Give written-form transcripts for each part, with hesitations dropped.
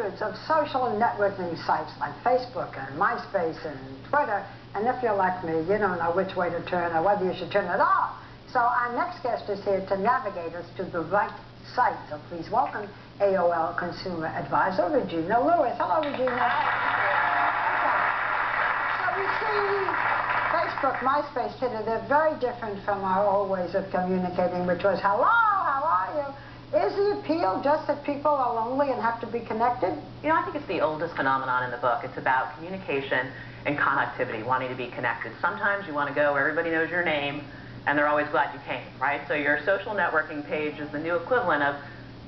hundreds of social networking sites like Facebook and MySpace and Twitter, and if you're like me, you don't know which way to turn or whether you should turn at all. So our next guest is here to navigate us to the right site. So please welcome AOL Consumer Advisor, Regina Lewis. Hello, Regina. So we see Facebook, MySpace, Twitter, they're very different from our old ways of communicating, which was, hello, how are you? Is the appeal just that people are lonely and have to be connected? You know, I think it's the oldest phenomenon in the book. It's about communication and connectivity, wanting to be connected. Sometimes you want to go where everybody knows your name, and they're always glad you came, right? So your social networking page is the new equivalent of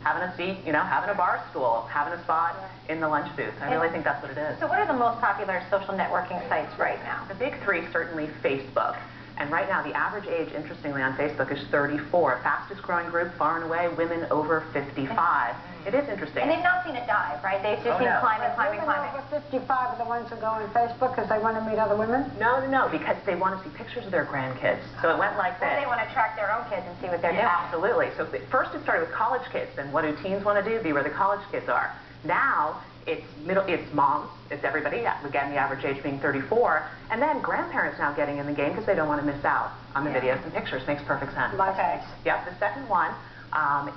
having a seat, you know, having a bar stool, having a spot in the lunch booth. I really think that's what it is. So what are the most popular social networking sites right now? The big three, certainly Facebook. And right now, the average age, interestingly, on Facebook is 34. Fastest growing group, far and away, women over 55. It is interesting. And they've not seen a dive, right? They've just seen climbing. Women over 55 are the ones who go on Facebook because they want to meet other women? No, because they want to see pictures of their grandkids. So it went like this. Or they want to track their own kids and see what they're doing. Absolutely. So first it started with college kids. And what do teens want to do? Be where the college kids are. Now, it's moms, it's everybody, again, the average age being 34, and then grandparents now getting in the game because they don't want to miss out on the videos and pictures. Makes perfect sense. MySpace. Yep, the second one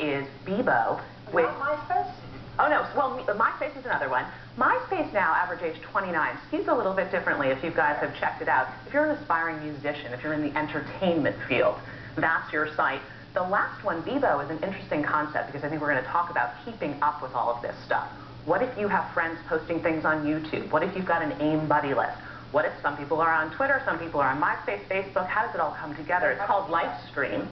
is Bebo. MySpace? Oh, no, well, MySpace is another one. MySpace now, average age 29, skews a little bit differently if you guys have checked it out. If you're an aspiring musician, if you're in the entertainment field, that's your site. The last one, Bebo, is an interesting concept because I think we're going to talk about keeping up with all of this stuff. What if you have friends posting things on YouTube? What if you've got an AIM buddy list? What if some people are on Twitter, some people are on MySpace, Facebook? How does it all come together? It's called live stream,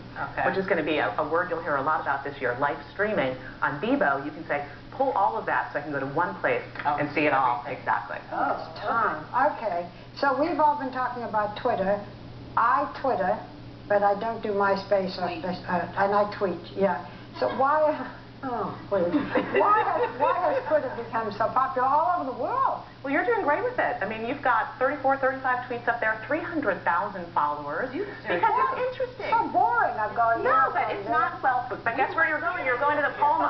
which is going to be a word you'll hear a lot about this year. Live streaming. On Bebo, you can say, pull all of that so I can go to one place and see it all. Exactly. Oh, it's time. Okay. So we've all been talking about Twitter. I Twitter, but I don't do MySpace or and I tweet. Yeah. So why? Oh, please. Why has Twitter become so popular all over the world? Well, you're doing great with it. I mean, you've got 35 tweets up there, 300,000 followers. Because it's interesting. So boring. I'm going. No, but it's not. Well, but guess where you're going? You're going to the Paul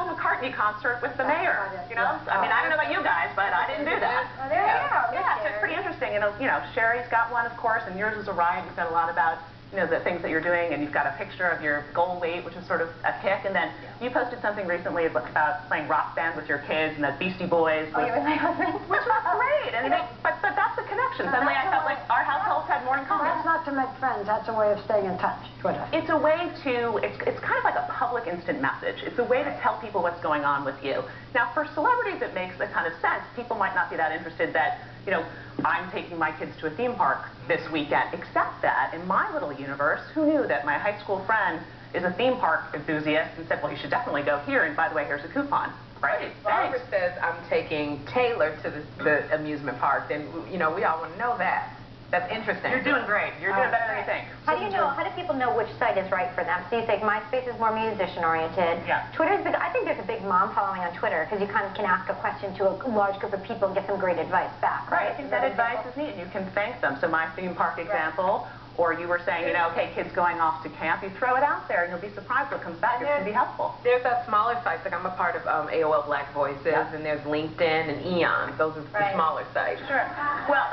McCartney concert with the mayor. You know. I mean, I don't know about you guys, but I didn't do that. Oh, there you go. Yeah, so it's pretty interesting. And you know, Sherry's got one, of course, and yours is a riot. You've got a lot about, you know, the things that you're doing, and you've got a picture of your goal weight, which is sort of a pick, and then you posted something recently about playing rock band with your kids and the Beastie Boys. Oh, you with my husband? Which was great, and but that's the connection. Suddenly I felt like our households had more in common. That's not to make friends, that's a way of staying in touch, Twitter. It's a way to, it's kind of like a public instant message. It's a way to tell people what's going on with you. Now, for celebrities, it makes a kind of sense. People might not be that interested that, you know, I'm taking my kids to a theme park this weekend, except that in my little universe, who knew that my high school friend is a theme park enthusiast and said, well, you should definitely go here, and by the way, here's a coupon. Right? Barbara says I'm taking Taylor to the amusement park, then, you know, we all want to know that. That's interesting. You're doing great. You're doing better than you think. How do people know which site is right for them? So you say MySpace is more musician-oriented. Yeah. Twitter's big. I think there's a big mom following on Twitter because you kind of can ask a question to a large group of people and get some great advice back, right? I think that advice is neat, and you can thank them. So my theme park example, or you were saying, you know, okay, kids going off to camp, you throw it out there, and you'll be surprised what comes back. It's going to be helpful. There's a smaller sites, like I'm a part of AOL Black Voices, and there's LinkedIn and Eon. Those are the smaller sites. Sure. Well,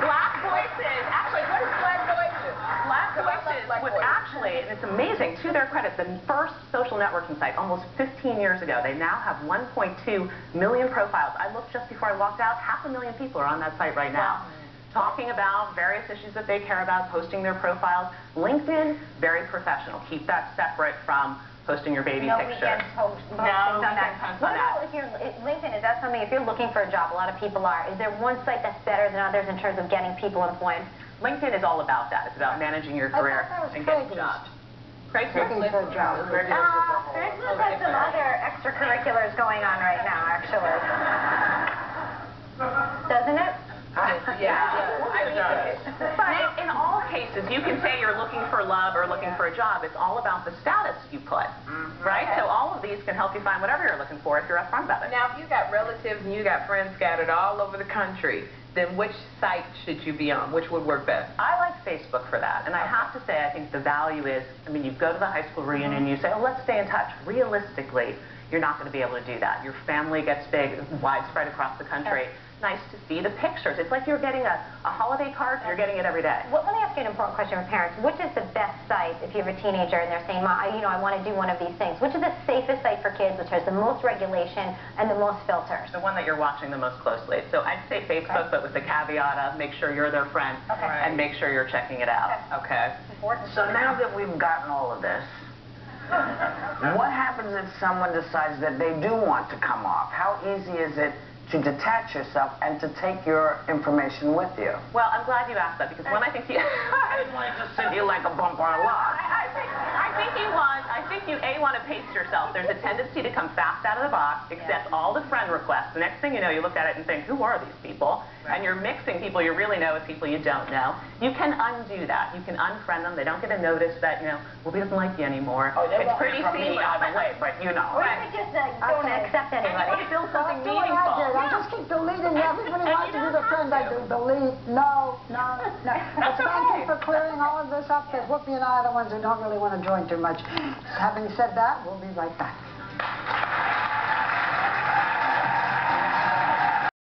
Black Voices, actually, what is Black Voices? Black Voices was actually, and it's amazing, to their credit, the first social networking site almost 15 years ago. They now have 1.2 million profiles. I looked just before I walked out, 500,000 people are on that site right now. Talking about various issues that they care about, posting their profiles. LinkedIn, very professional. Keep that separate from posting your baby picture. Weekend posts on that. What about LinkedIn, is that something, if you're looking for a job, a lot of people are, is there one site that's better than others in terms of getting people employed? LinkedIn is all about that. It's about managing your career and getting jobs. Looking for a job. Craigslist has some other extracurriculars going on right now, actually. Doesn't it? But in all cases, you can say you're looking for love or looking for a job. It's all about the status you put, right? So all of these can help you find whatever you're looking for if you're upfront about it. Now, if you got relatives and you got friends scattered all over the country, then which site should you be on? Which would work best? I like Facebook for that. And I have to say, I think the value is, I mean, you go to the high school reunion, you say, oh, let's stay in touch. Realistically, you're not going to be able to do that. Your family gets big, widespread across the country. Nice to see the pictures. It's like you're getting a holiday card, and you're getting it every day. Well, let me ask you an important question for parents. Which is the best site if you have a teenager and they're saying, Mom, I want to do one of these things? Which is the safest site for kids, which has the most regulation and the most filters? The one that you're watching the most closely. So I'd say Facebook, but with the caveat of make sure you're their friend and make sure you're checking it out. Okay. Important. So now that we've gotten all of this, what happens if someone decides that they do want to come off? How easy is it to detach yourself and to take your information with you? Well, I'm glad you asked that, because when I think you... I didn't want to just sit here like a bump on a log. I think you want to pace yourself. There's a tendency to come fast out of the box, accept all the friend requests. The next thing you know, you look at it and think, who are these people? And you're mixing people you really know with people you don't know. You can undo that. You can unfriend them. They don't get a notice that, well, he doesn't like you anymore. Oh, they it's won't pretty from me either way, but you know. Or you could just don't accept anybody. And you build something That's what I did. meaningful. I just keep deleting. Everybody wants to be the friend. I do delete. No. But thank you for clearing all of this up, because Whoopi and I are the ones who don't really want to join too much. Having said that, we'll be right back.